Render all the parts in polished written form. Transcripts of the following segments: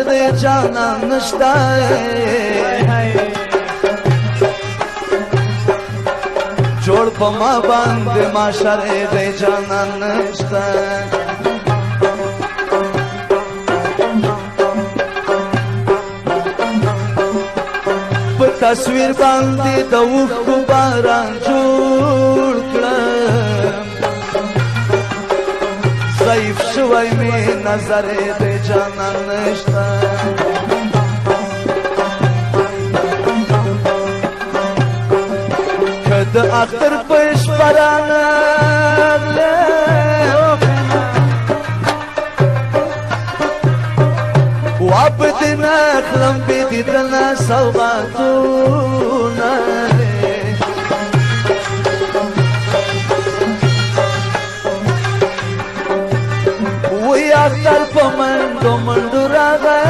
دې جانان نشته جوړ په ما باندې معاشر دې جانان نشته په تصویر باندې د اوښکو باران جوړ کړم ضعیف شوی مې نظر دې جانان نشته که د اختر په شپه رانغلې واب دې نه اخلم بې دیدنه سوغاتونه اختر په منډو منډو راغی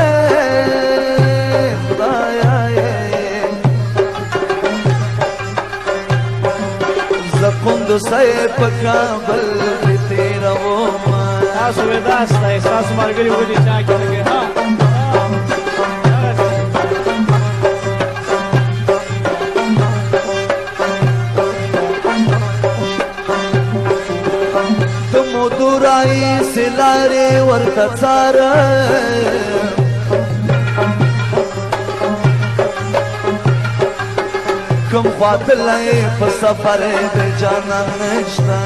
خدایا زه قندوزی په کابل کې تېرومه تاسو به داسته ستاسو ملګري ولې چا کې لګي دورای سلاره ورته څاره کوم خواته لای په سفر د جانان نشته